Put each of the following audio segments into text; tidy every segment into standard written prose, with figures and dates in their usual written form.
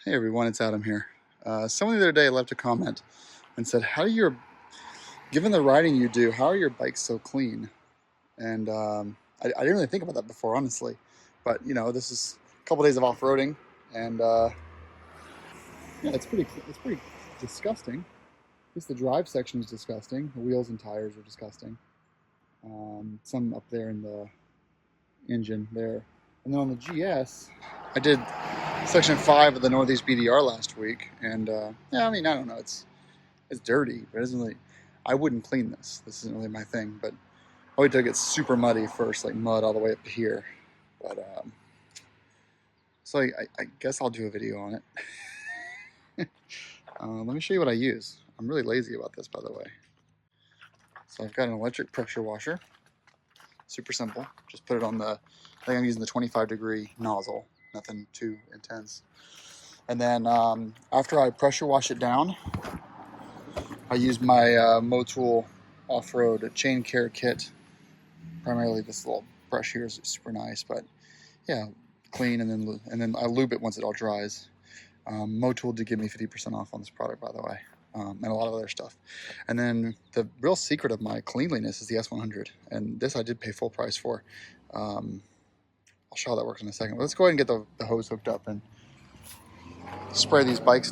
Hey everyone, it's Adam here. Someone the other day left a comment and said, given the riding you do, how are your bikes so clean? And I didn't really think about that before, honestly. But this is a couple days of off-roading, and yeah, it's pretty disgusting. Just the drive section is disgusting. The wheels and tires are disgusting. Some up there in the engine there, and then on the GS, I did section 5 of the Northeast BDR last week, and yeah, I mean, I don't know, it's dirty, but it isn't really. I wouldn't clean this. This isn't really my thing, but I wait till it gets super muddy first, like mud all the way up to here. But so I guess I'll do a video on it. Let me show you what I use. I'm really lazy about this, by the way. So I've got an electric pressure washer. Super simple. Just put it on the. I think I'm using the 25-degree nozzle. Nothing too intense. And then after I pressure wash it down, I use my Motul off-road chain care kit. Primarily this little brush here is super nice, but yeah, clean, and then I lube it once it all dries. Motul did give me 50% off on this product, by the way, and a lot of other stuff. And then the real secret of my cleanliness is the S100, and this I did pay full price for. I'll show how that works in a second. But let's go ahead and get the hose hooked up and spray these bikes.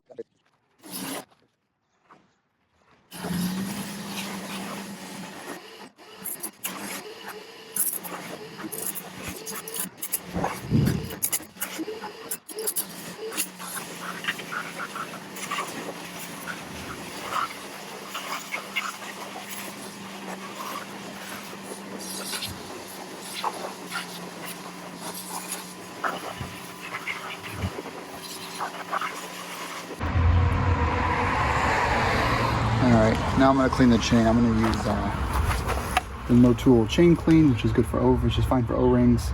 Alright, now I'm going to clean the chain. I'm going to use the Motul chain clean, which is good for which is fine for O-rings,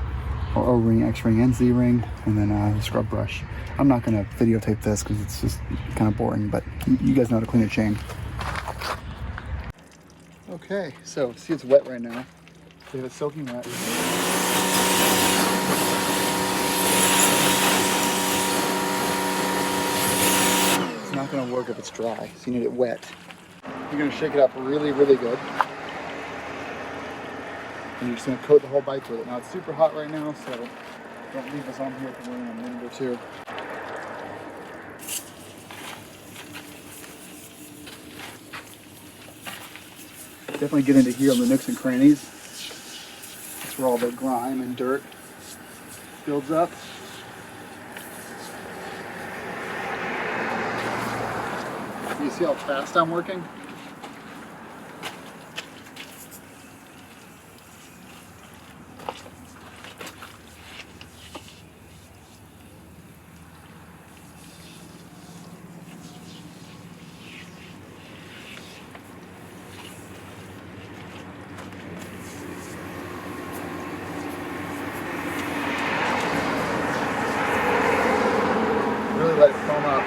or O-ring, X-ring, and Z-ring, and then the scrub brush. I'm not going to videotape this because it's just kind of boring, but you guys know how to clean a chain. Okay, so see it's wet right now. We have it soaking wet. It's not going to work if it's dry, so you need it wet. You're going to shake it up really, really good. And you're just going to coat the whole bike with it. Now it's super hot right now, so don't leave this on here for more than a minute or two. Definitely get into here on the nooks and crannies. That's where all the grime and dirt builds up. You see how fast I'm working? Really let it foam up.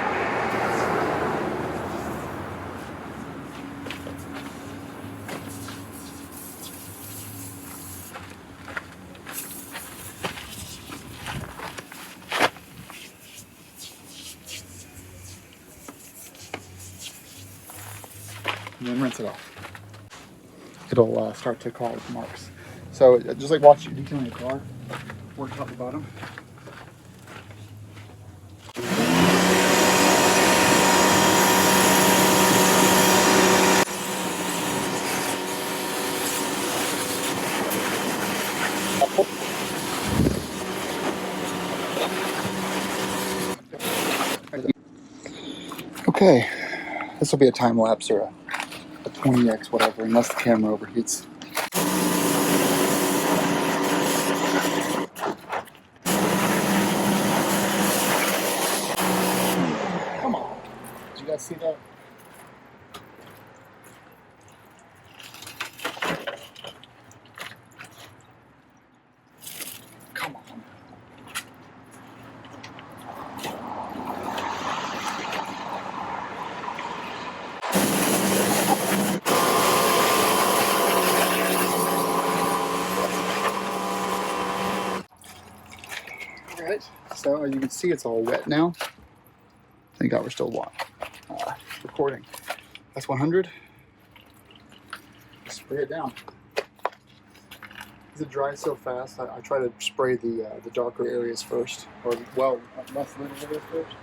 And then rinse it off. It'll start to cause marks. So just like watch detailing a car, work top to bottom. Okay, this will be a time lapse or a 20x whatever, unless the camera overheats. Come on, did you guys see that? Come on. Alright, so as you can see, it's all wet now. Thank God we're still recording. S100. Spray it down. Because it dries so fast, I try to spray the darker areas first, or well, less than areas first.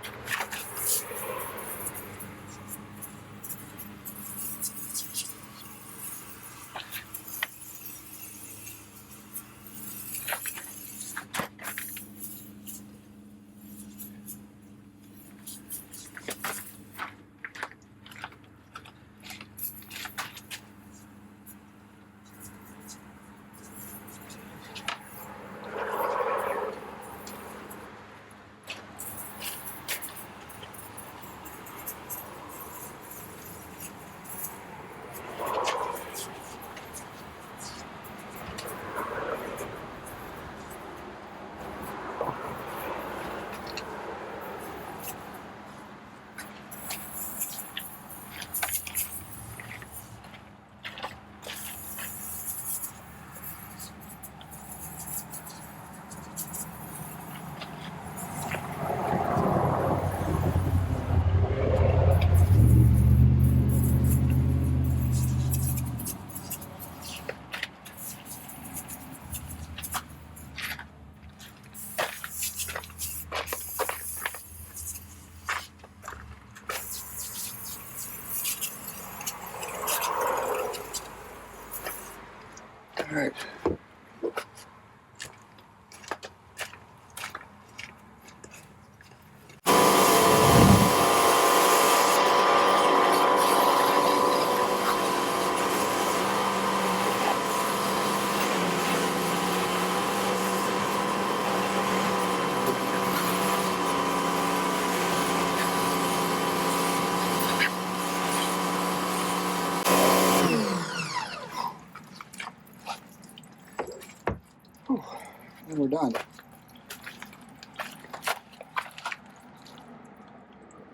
All right. And we're done.